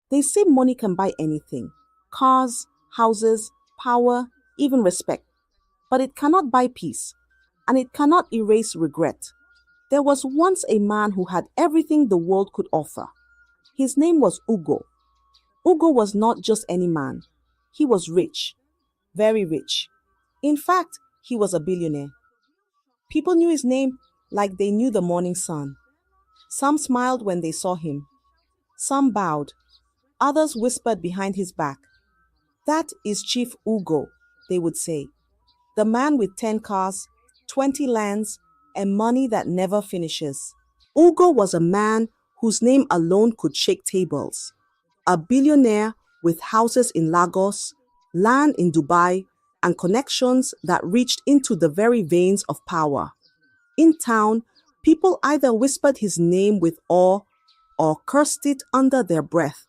They say money can buy anything: cars, houses, power, even respect. But it cannot buy peace, and it cannot erase regret. There was once a man who had everything the world could offer. His name was Ugo. Ugo was not just any man. He was rich, very rich. In fact, he was a billionaire. People knew his name like they knew the morning sun. Some smiled when they saw him. Some bowed. Others whispered behind his back. That is Chief Ugo, they would say. The man with 10 cars, 20 lands, and money that never finishes. Ugo was a man whose name alone could shake tables. A billionaire with houses in Lagos, land in Dubai, and connections that reached into the very veins of power. In town, people either whispered his name with awe or cursed it under their breath.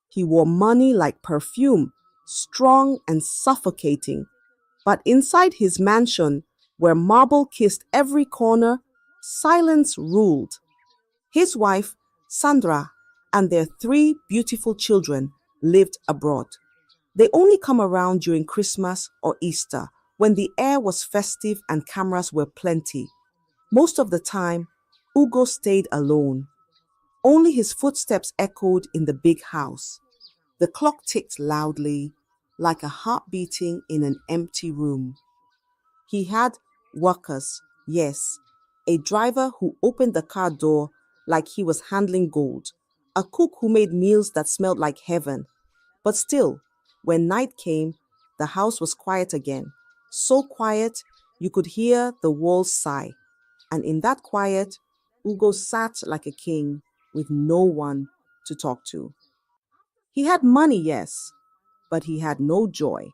He wore money like perfume, strong and suffocating. But inside his mansion, where marble kissed every corner, silence ruled. His wife, Sandra, and their 3 beautiful children lived abroad. They only come around during Christmas or Easter, when the air was festive and cameras were plenty. Most of the time, Ugo stayed alone. Only his footsteps echoed in the big house. The clock ticked loudly, like a heart beating in an empty room. He had workers, yes, a driver who opened the car door like he was handling gold, a cook who made meals that smelled like heaven. But still, when night came, the house was quiet again, so quiet you could hear the walls sigh. And in that quiet, Ugo sat like a king with no one to talk to. He had money, yes, but he had no joy.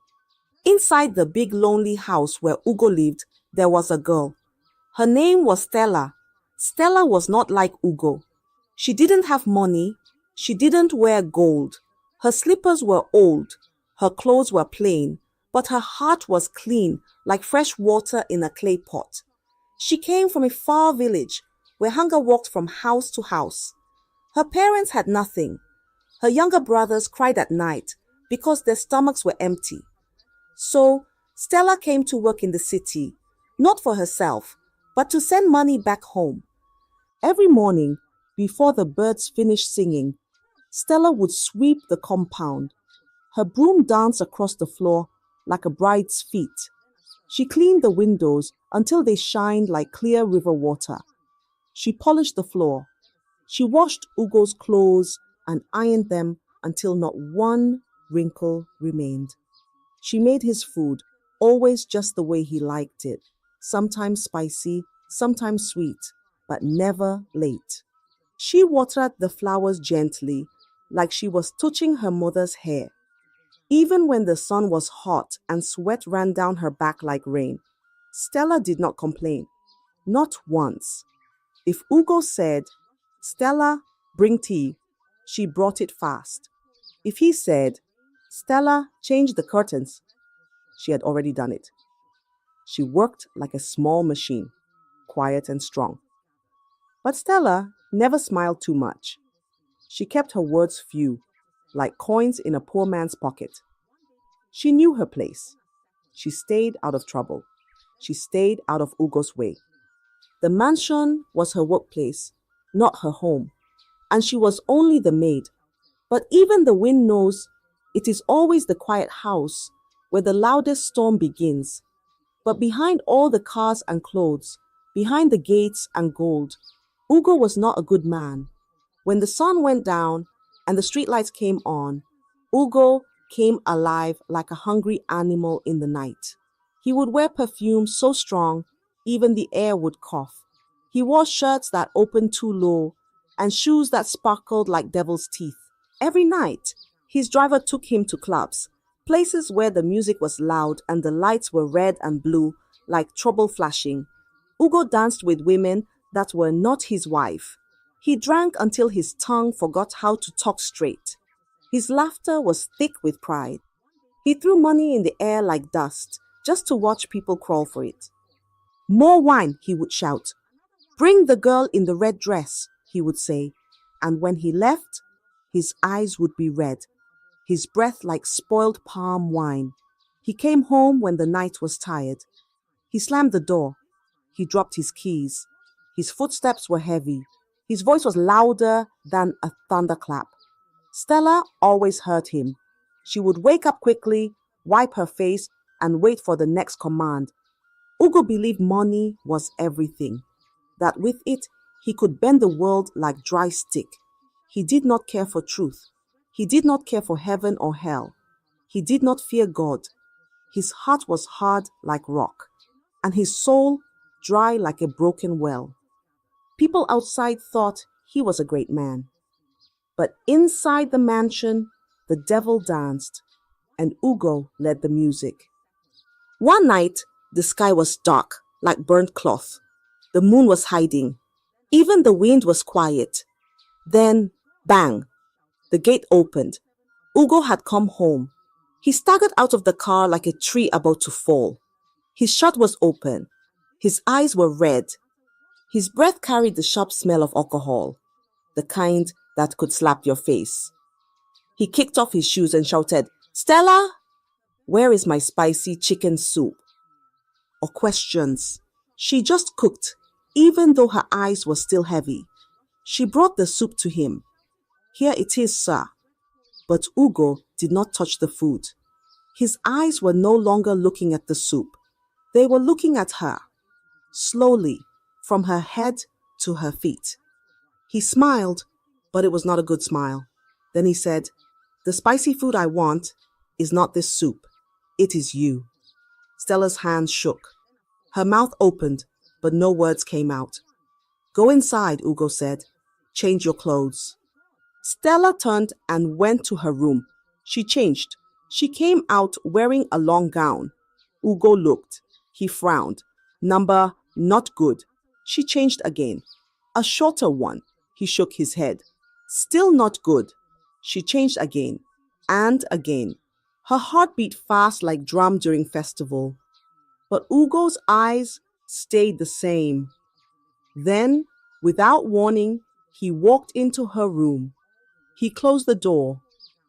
Inside the big lonely house where Ugo lived, there was a girl. Her name was Stella. Stella was not like Ugo. She didn't have money. She didn't wear gold. Her slippers were old. Her clothes were plain, but her heart was clean, like fresh water in a clay pot. She came from a far village where hunger walked from house to house. Her parents had nothing. Her younger brothers cried at night because their stomachs were empty. So Stella came to work in the city, not for herself, but to send money back home. Every morning, before the birds finished singing, Stella would sweep the compound. Her broom danced across the floor like a bride's feet. She cleaned the windows until they shined like clear river water. She polished the floor. She washed Ugo's clothes and ironed them until not one wrinkle remained. She made his food, always just the way he liked it, sometimes spicy, sometimes sweet, but never late. She watered the flowers gently, like she was touching her mother's hair. Even when the sun was hot and sweat ran down her back like rain, Stella did not complain. Not once. If Ugo said, "Stella, bring tea," she brought it fast. If he said, "Stella, change the curtains," she had already done it. She worked like a small machine, quiet and strong. But Stella never smiled too much. She kept her words few, like coins in a poor man's pocket. She knew her place. She stayed out of trouble. She stayed out of Ugo's way. The mansion was her workplace, not her home, and she was only the maid. But even the wind knows it is always the quiet house where the loudest storm begins. But behind all the cars and clothes, behind the gates and gold, Ugo was not a good man. When the sun went down and the streetlights came on, Ugo came alive like a hungry animal in the night. He would wear perfume so strong, even the air would cough. He wore shirts that opened too low and shoes that sparkled like devil's teeth. Every night, his driver took him to clubs, places where the music was loud and the lights were red and blue like trouble flashing. Ugo danced with women that were not his wife. He drank until his tongue forgot how to talk straight. His laughter was thick with pride. He threw money in the air like dust, just to watch people crawl for it. "More wine," he would shout. "Bring the girl in the red dress," he would say. And when he left, His eyes would be red, his breath like spoiled palm wine. He came home when the night was tired. He slammed the door. He dropped his keys. His footsteps were heavy. His voice was louder than a thunderclap. Stella always heard him. She would wake up quickly, wipe her face, and wait for the next command. Ugo believed money was everything, that with it he could bend the world like dry stick. He did not care for truth. He did not care for heaven or hell. He did not fear God. His heart was hard like rock, and his soul dry like a broken well. People outside thought he was a great man. But inside the mansion, the devil danced, and Ugo led the music. One night, the sky was dark, like burnt cloth. The moon was hiding. Even the wind was quiet. Then, bang! The gate opened. Ugo had come home. He staggered out of the car like a tree about to fall. His shirt was open. His eyes were red. His breath carried the sharp smell of alcohol, the kind that could slap your face. He kicked off his shoes and shouted, "Stella, where is my spicy chicken soup?" Or questions. She just cooked, even though her eyes were still heavy. She brought the soup to him. "Here it is, sir." But Ugo did not touch the food. His eyes were no longer looking at the soup. They were looking at her, slowly, from her head to her feet. He smiled, but it was not a good smile. Then he said, "The spicy food I want is not this soup. It is you." Stella's hands shook. Her mouth opened, but no words came out. "Go inside," Ugo said. "Change your clothes." Stella turned and went to her room. She changed. She came out wearing a long gown. Ugo looked. He frowned. Number not good. She changed again. A shorter one. He shook his head. Still not good. She changed again. And again. Her heart beat fast like drum during festival. But Ugo's eyes stayed the same. Then, without warning, he walked into her room. He closed the door.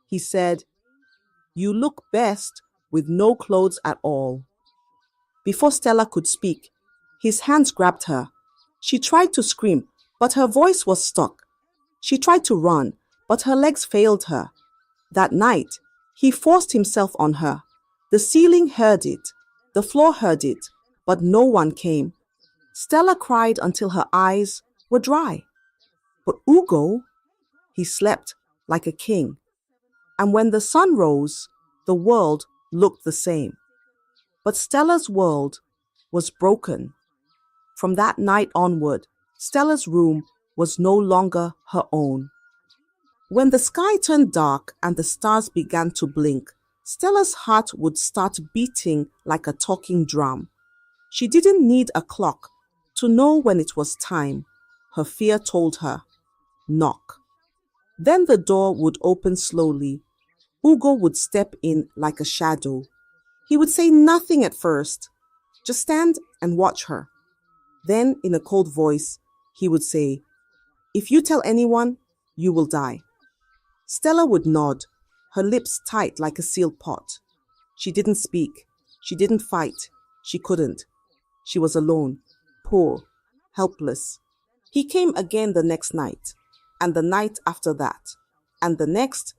He said, "You look best with no clothes at all." Before Stella could speak, his hands grabbed her. She tried to scream, but her voice was stuck. She tried to run, but her legs failed her. That night, he forced himself on her. The ceiling heard it. The floor heard it, but no one came. Stella cried until her eyes were dry. But Ugo, he slept like a king. And when the sun rose, the world looked the same. But Stella's world was broken. From that night onward, Stella's room was no longer her own. When the sky turned dark and the stars began to blink, Stella's heart would start beating like a talking drum. She didn't need a clock to know when it was time. Her fear told her, "Knock." Then the door would open slowly. Ugo would step in like a shadow. He would say nothing at first, just stand and watch her. Then, in a cold voice, he would say, "If you tell anyone, you will die." Stella would nod, her lips tight like a sealed pot. She didn't speak. She didn't fight. She couldn't. She was alone, poor, helpless. He came again the next night, and the night after that, and the next,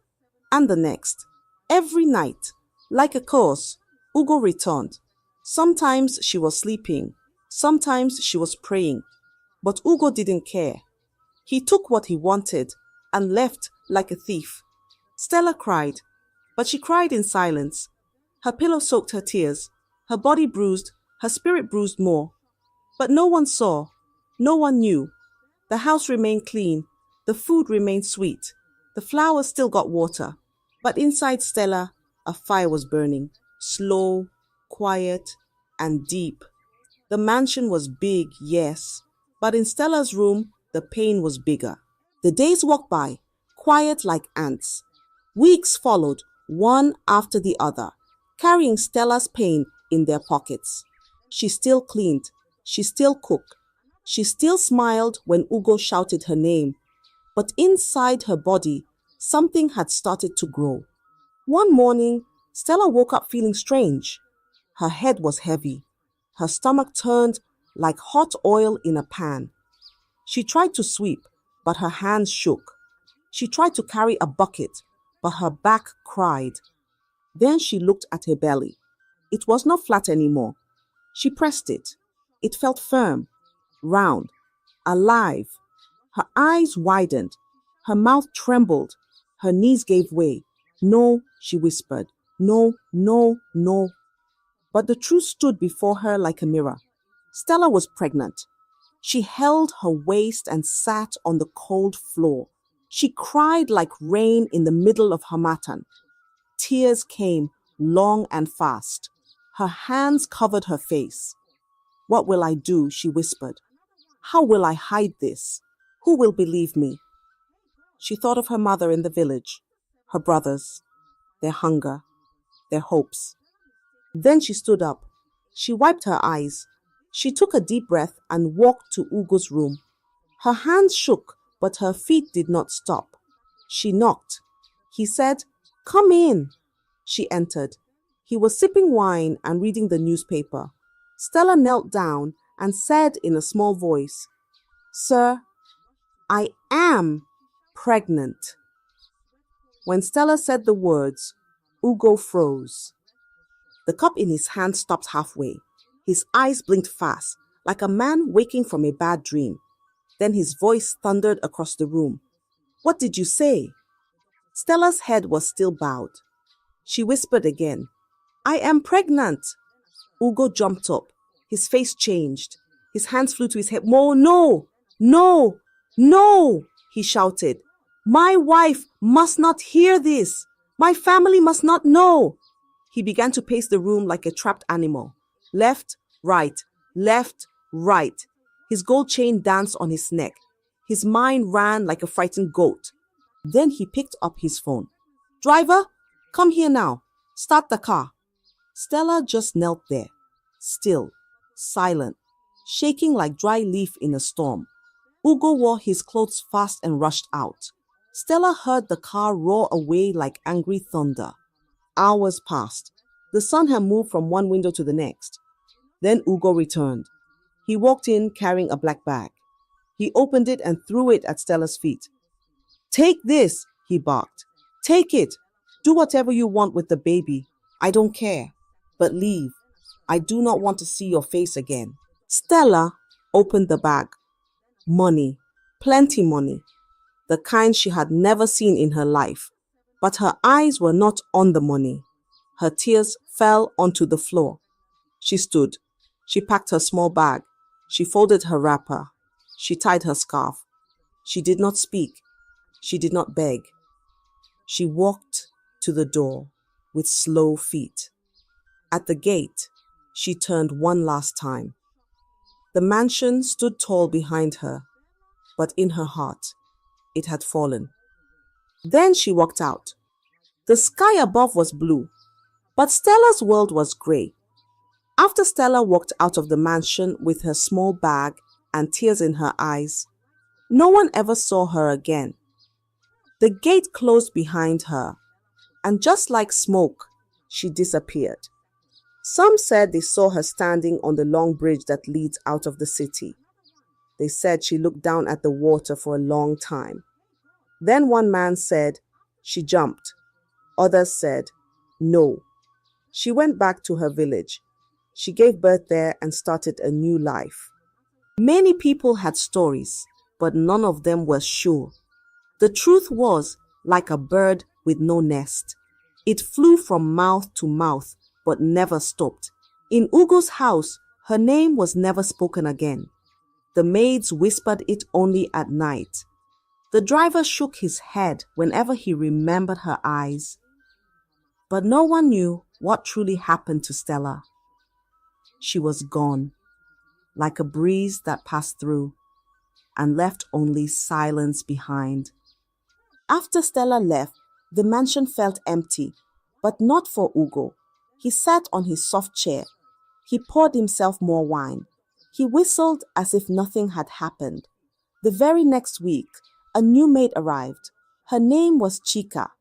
and the next. Every night, like a curse, Ugo returned. Sometimes she was sleeping, sometimes she was praying, but Ugo didn't care. He took what he wanted and left like a thief. Stella cried, but she cried in silence. Her pillow soaked her tears, her body bruised, her spirit bruised more. But no one saw, no one knew. The house remained clean, the food remained sweet, the flowers still got water. But inside Stella, a fire was burning, slow, quiet, and deep. The mansion was big, yes, but in Stella's room, the pain was bigger. The days walked by, quiet like ants. Weeks followed, one after the other, carrying Stella's pain in their pockets. She still cleaned, she still cooked, she still smiled when Ugo shouted her name. But inside her body, Something had started to grow. One morning, Stella woke up feeling strange. Her head was heavy. Her stomach turned like hot oil in a pan. She tried to sweep, but her hands shook. She tried to carry a bucket, but her back cried. Then she looked at her belly. It was not flat anymore. She pressed it. It felt firm, round, alive. Her eyes widened. Her mouth trembled. Her knees gave way. No, she whispered. No, no, no. But the truth stood before her like a mirror. Stella was pregnant. She held her waist and sat on the cold floor. She cried like rain in the middle of Harmattan. Tears came long and fast. Her hands covered her face. What will I do? She whispered. How will I hide this? Who will believe me? She thought of her mother in the village, her brothers, their hunger, their hopes. Then she stood up. She wiped her eyes. She took a deep breath and walked to Ugo's room. Her hands shook, but her feet did not stop. She knocked. He said, "Come in." She entered. He was sipping wine and reading the newspaper. Stella knelt down and said in a small voice, "Sir, I am pregnant." When Stella said the words, Ugo froze. The cup in his hand stopped halfway. His eyes blinked fast, like a man waking from a bad dream. Then his voice thundered across the room. "What did you say?" Stella's head was still bowed. She whispered again, "I am pregnant." Ugo jumped up. His face changed. His hands flew to his head. "No, no, no, no," he shouted. "My wife must not hear this. My family must not know." He began to pace the room like a trapped animal. Left, right, left, right. His gold chain danced on his neck. His mind ran like a frightened goat. Then he picked up his phone. "Driver, come here now. Start the car." Stella just knelt there, still, silent, shaking like dry leaf in a storm. Ugo wore his clothes fast and rushed out. Stella heard the car roar away like angry thunder. Hours passed. The sun had moved from one window to the next. Then Ugo returned. He walked in carrying a black bag. He opened it and threw it at Stella's feet. "Take this," he barked. "Take it. Do whatever you want with the baby. I don't care. But leave. I do not want to see your face again." Stella opened the bag. Money. Plenty money. The kind she had never seen in her life. But her eyes were not on the money. Her tears fell onto the floor. She stood. She packed her small bag. She folded her wrapper. She tied her scarf. She did not speak. She did not beg. She walked to the door with slow feet. At the gate, she turned one last time. The mansion stood tall behind her, but in her heart, it had fallen. Then she walked out. The sky above was blue, but Stella's world was gray. After Stella walked out of the mansion with her small bag and tears in her eyes, no one ever saw her again. The gate closed behind her, and just like smoke, she disappeared. Some said they saw her standing on the long bridge that leads out of the city. They said she looked down at the water for a long time. Then one man said she jumped. Others said no. She went back to her village. She gave birth there and started a new life. Many people had stories, but none of them were sure. The truth was like a bird with no nest. It flew from mouth to mouth, but never stopped. In Ugo's house, her name was never spoken again. The maids whispered it only at night. The driver shook his head whenever he remembered her eyes. But no one knew what truly happened to Stella. She was gone, like a breeze that passed through, and left only silence behind. After Stella left, the mansion felt empty, but not for Ugo. He sat on his soft chair. He poured himself more wine. He whistled as if nothing had happened. The very next week, a new maid arrived. Her name was Chica.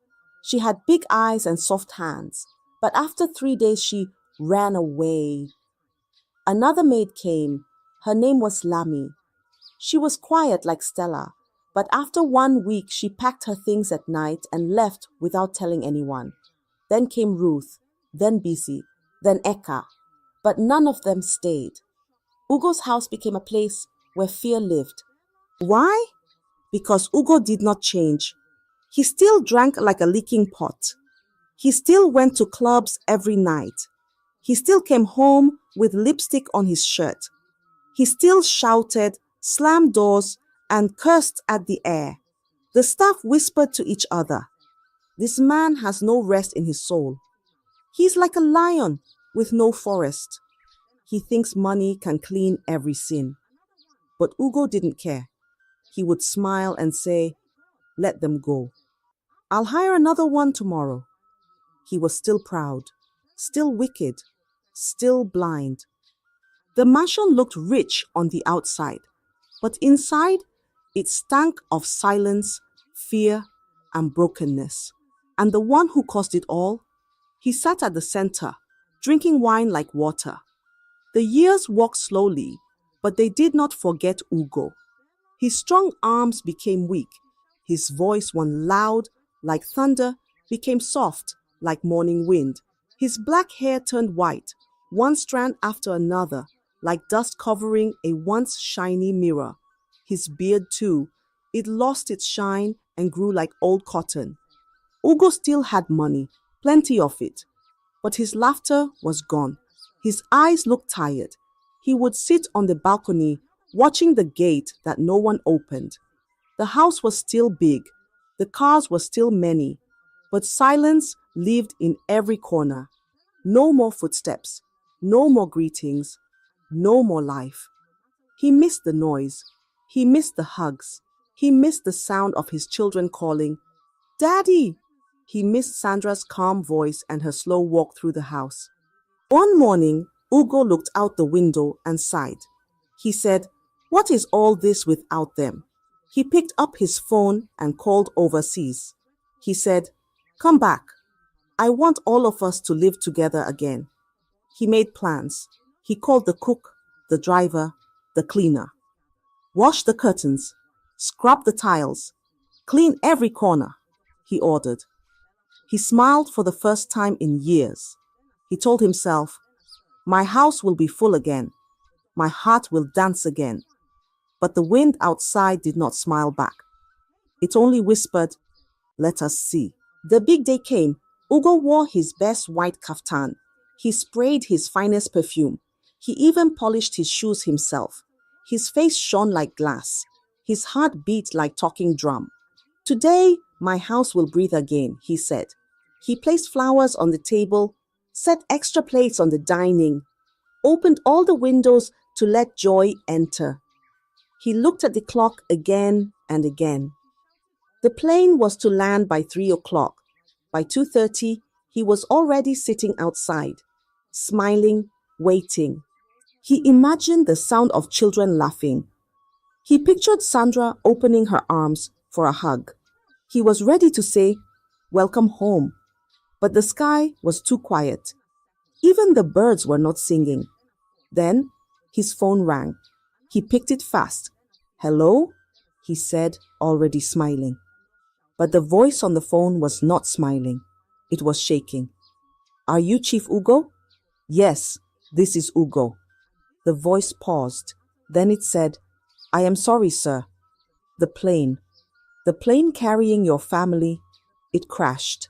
She had big eyes and soft hands, but after 3 days she ran away. Another maid came. Her name was Lami. She was quiet like Stella, but after 1 week she packed her things at night and left without telling anyone. Then came Ruth, then Bisi, then Eka, but none of them stayed. Ugo's house became a place where fear lived. Why? Because Ugo did not change. He still drank like a leaking pot. He still went to clubs every night. He still came home with lipstick on his shirt. He still shouted, slammed doors, and cursed at the air. The staff whispered to each other, "This man has no rest in his soul. He's like a lion with no forest. He thinks money can clean every sin." But Ugo didn't care. He would smile and say, "Let them go. I'll hire another one tomorrow." He was still proud, still wicked, still blind. The mansion looked rich on the outside, but inside it stank of silence, fear, and brokenness. And the one who caused it all, he sat at the center, drinking wine like water. The years walked slowly, but they did not forget Ugo. His strong arms became weak. His voice, once loud like thunder, became soft like morning wind. His black hair turned white, one strand after another, like dust covering a once shiny mirror. His beard, too, it lost its shine and grew like old cotton. Ugo still had money, plenty of it, but his laughter was gone. His eyes looked tired. He would sit on the balcony, watching the gate that no one opened. The house was still big, the cars were still many, but silence lived in every corner. No more footsteps, no more greetings, no more life. He missed the noise, he missed the hugs, he missed the sound of his children calling, "Daddy!" He missed Sandra's calm voice and her slow walk through the house. One morning, Ugo looked out the window and sighed. He said, "What is all this without them?" He picked up his phone and called overseas. He said, "Come back. I want all of us to live together again." He made plans. He called the cook, the driver, the cleaner. "Wash the curtains, scrub the tiles, clean every corner," he ordered. He smiled for the first time in years. He told himself, "My house will be full again. My heart will dance again." But the wind outside did not smile back. It only whispered, "Let us see." The big day came. Ugo wore his best white kaftan. He sprayed his finest perfume. He even polished his shoes himself. His face shone like glass. His heart beat like talking drum. "Today, my house will breathe again," he said. He placed flowers on the table, set extra plates on the dining, opened all the windows to let joy enter. He looked at the clock again and again. The plane was to land by 3 o'clock. By 2:30, he was already sitting outside, smiling, waiting. He imagined the sound of children laughing. He pictured Sandra opening her arms for a hug. He was ready to say, "Welcome home." But the sky was too quiet. Even the birds were not singing. Then his phone rang. He picked it fast. "Hello?" he said, already smiling. But the voice on the phone was not smiling. It was shaking. "Are you Chief Ugo?" "Yes, this is Ugo." The voice paused. Then it said, "I am sorry, sir. The plane carrying your family, it crashed.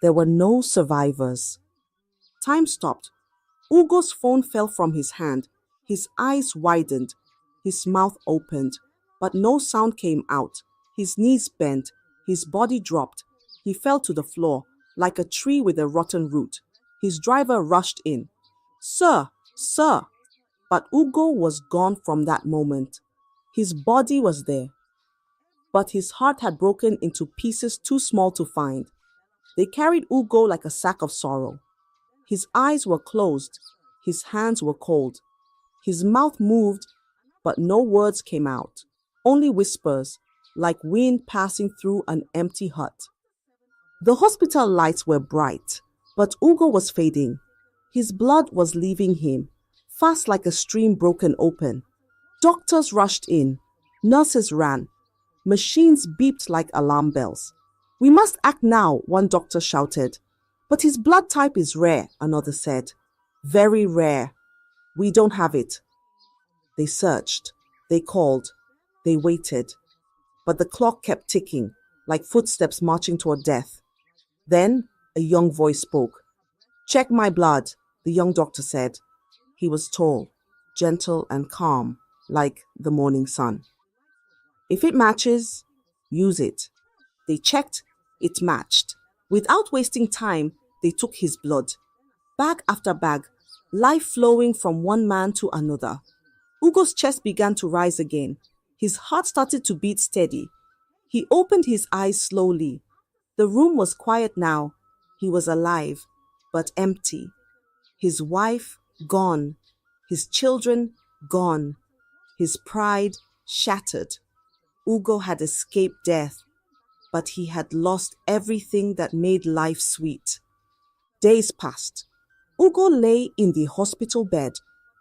There were no survivors." Time stopped. Ugo's phone fell from his hand. His eyes widened. His mouth opened, but no sound came out. His knees bent. His body dropped. He fell to the floor, like a tree with a rotten root. His driver rushed in. "Sir, sir." But Ugo was gone from that moment. His body was there, but his heart had broken into pieces too small to find. They carried Ugo like a sack of sorrow. His eyes were closed. His hands were cold. His mouth moved, but no words came out. Only whispers. like wind passing through an empty hut. The hospital lights were bright, but Ugo was fading. His blood was leaving him, fast like a stream broken open. Doctors rushed in. Nurses ran. Machines beeped like alarm bells. "We must act now," one doctor shouted. "But his blood type is rare," another said. "Very rare. We don't have it." They searched. They called. They waited. But the clock kept ticking, like footsteps marching toward death. Then a young voice spoke. "Check my blood," the young doctor said. He was tall, gentle and calm, like the morning sun. "If it matches, use it." They checked, it matched. Without wasting time, they took his blood. Bag after bag, life flowing from one man to another. Ugo's chest began to rise again. His heart started to beat steady. He opened his eyes slowly. The room was quiet now. He was alive, but empty. His wife gone. His children gone. His pride shattered. Ugo had escaped death, but he had lost everything that made life sweet. Days passed. Ugo lay in the hospital bed,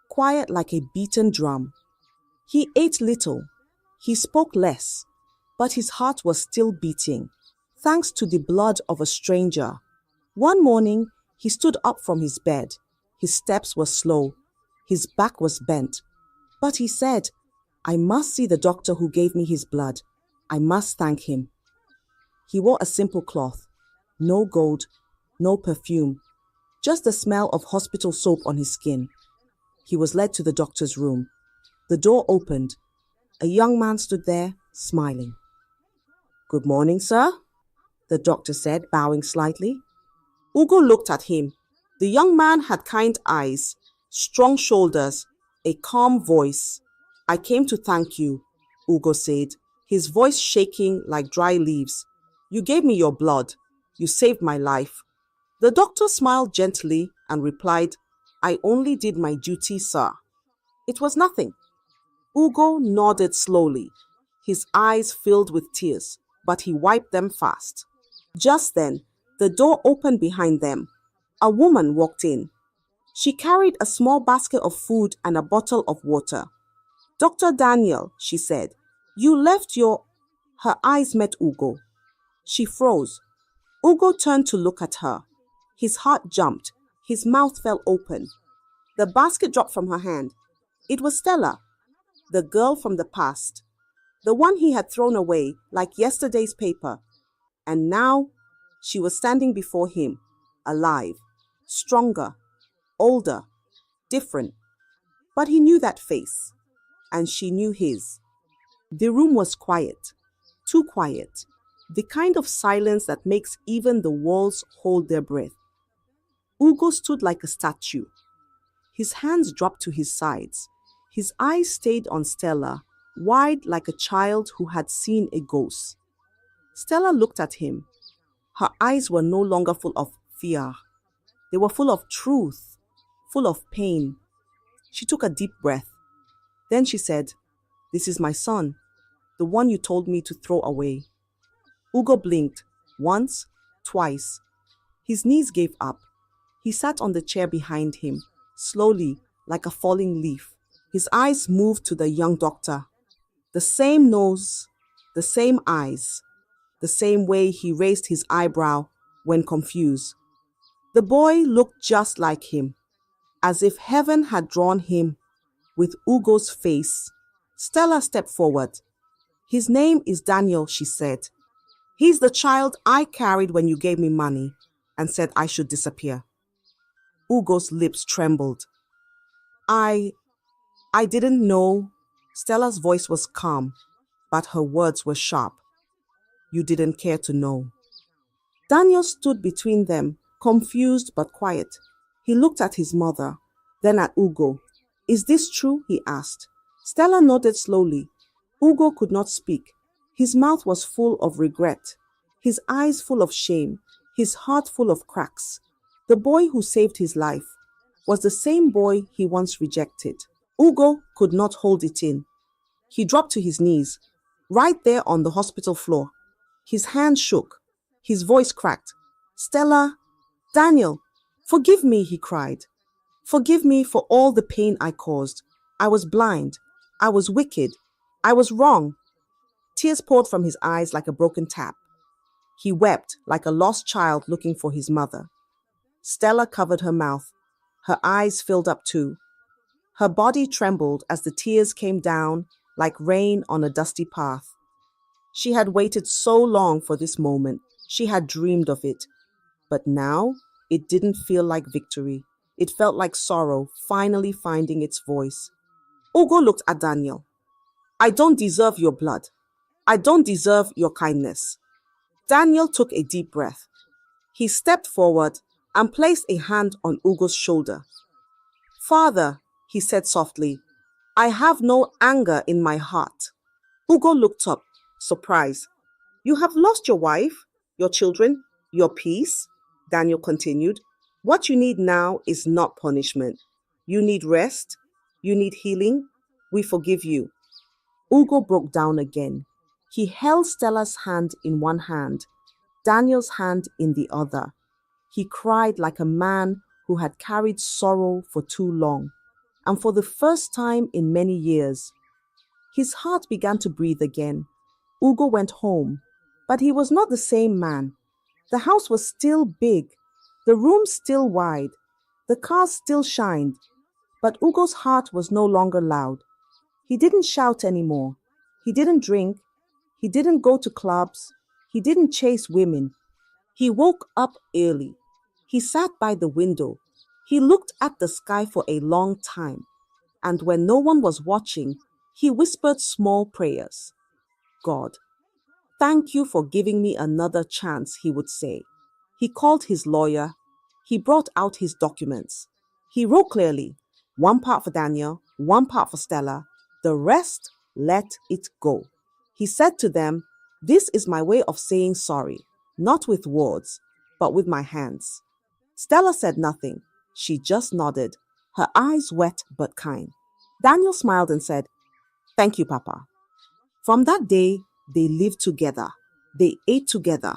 quiet like a beaten drum. He ate little. He spoke less, but his heart was still beating, thanks to the blood of a stranger. One morning, he stood up from his bed. His steps were slow. His back was bent. But he said, "I must see the doctor who gave me his blood. I must thank him." He wore a simple cloth. No gold, no perfume, just the smell of hospital soap on his skin. He was led to the doctor's room. The door opened. A young man stood there, smiling. "Good morning, sir," the doctor said, bowing slightly. Ugo looked at him. The young man had kind eyes, strong shoulders, a calm voice. "I came to thank you," Ugo said, his voice shaking like dry leaves. "You gave me your blood. You saved my life." The doctor smiled gently and replied, "I only did my duty, sir. It was nothing." Ugo nodded slowly. His eyes filled with tears, but he wiped them fast. Just then, the door opened behind them. A woman walked in. She carried a small basket of food and a bottle of water. "Dr. Daniel," she said, "you left your..." Her eyes met Ugo. She froze. Ugo turned to look at her. His heart jumped. His mouth fell open. The basket dropped from her hand. It was Stella, the girl from the past, the one he had thrown away like yesterday's paper. And now she was standing before him, alive, stronger, older, different. But he knew that face, and she knew his. The room was quiet, too quiet, the kind of silence that makes even the walls hold their breath. Ugo stood like a statue. His hands dropped to his sides. His eyes stayed on Stella, wide like a child who had seen a ghost. Stella looked at him. Her eyes were no longer full of fear. They were full of truth, full of pain. She took a deep breath. Then she said, "This is my son, the one you told me to throw away." Ugo blinked, once, twice. His knees gave up. He sat on the chair behind him, slowly, like a falling leaf. His eyes moved to the young doctor. The same nose, the same eyes, the same way he raised his eyebrow when confused. The boy looked just like him, as if heaven had drawn him with Ugo's face. Stella stepped forward. "His name is Daniel," she said. "He's the child I carried when you gave me money and said I should disappear." Ugo's lips trembled. I didn't know." Stella's voice was calm, but her words were sharp. "You didn't care to know." Daniel stood between them, confused but quiet. He looked at his mother, then at Ugo. "Is this true?" he asked. Stella nodded slowly. Ugo could not speak. His mouth was full of regret, his eyes full of shame, his heart full of cracks. The boy who saved his life was the same boy he once rejected. Ugo could not hold it in. He dropped to his knees. right there on the hospital floor. His hand shook. His voice cracked. Stella, Daniel, forgive me, he cried. Forgive me for all the pain I caused. I was blind. I was wicked. I was wrong. Tears poured from his eyes like a broken tap. He wept like a lost child looking for his mother. Stella covered her mouth. Her eyes filled up too. Her body trembled as the tears came down like rain on a dusty path. She had waited so long for this moment. She had dreamed of it. But now, it didn't feel like victory. It felt like sorrow finally finding its voice. Ugo looked at Daniel. I don't deserve your blood. I don't deserve your kindness. Daniel took a deep breath. He stepped forward and placed a hand on Ugo's shoulder. Father, he said softly, I have no anger in my heart. Ugo looked up, surprised. You have lost your wife, your children, your peace, Daniel continued. What you need now is not punishment. You need rest. You need healing. We forgive you. Ugo broke down again. He held Stella's hand in one hand, Daniel's hand in the other. He cried like a man who had carried sorrow for too long, and for the first time in many years. His heart began to breathe again. Ugo went home, but he was not the same man. The house was still big, the room still wide, the cars still shined, but Ugo's heart was no longer loud. He didn't shout anymore. He didn't drink. He didn't go to clubs. He didn't chase women. He woke up early. He sat by the window. He looked at the sky for a long time. And when no one was watching, he whispered small prayers. God, thank you for giving me another chance, he would say. He called his lawyer. He brought out his documents. He wrote clearly, one part for Daniel, one part for Stella. The rest, let it go. He said to them, this is my way of saying sorry, not with words, but with my hands. Stella said nothing. She just nodded, her eyes wet but kind. Daniel smiled and said, thank you, Papa. From that day, they lived together. They ate together.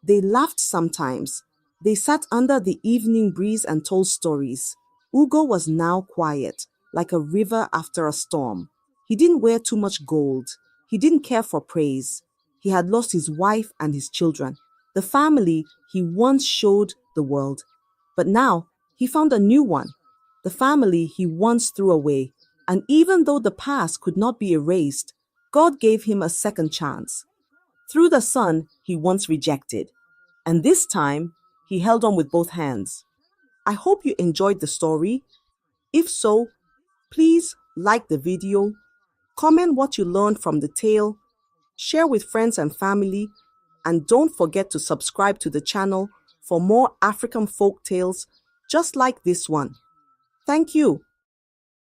They laughed sometimes. They sat under the evening breeze and told stories. Ugo was now quiet, like a river after a storm. He didn't wear too much gold. He didn't care for praise. He had lost his wife and his children, the family he once showed the world. But now, he found a new one, the family he once threw away. And even though the past could not be erased, God gave him a second chance. Through the son he once rejected. And this time, he held on with both hands. I hope you enjoyed the story. If so, please like the video, comment what you learned from the tale, share with friends and family, and don't forget to subscribe to the channel for more African folk tales just like this one. Thank you.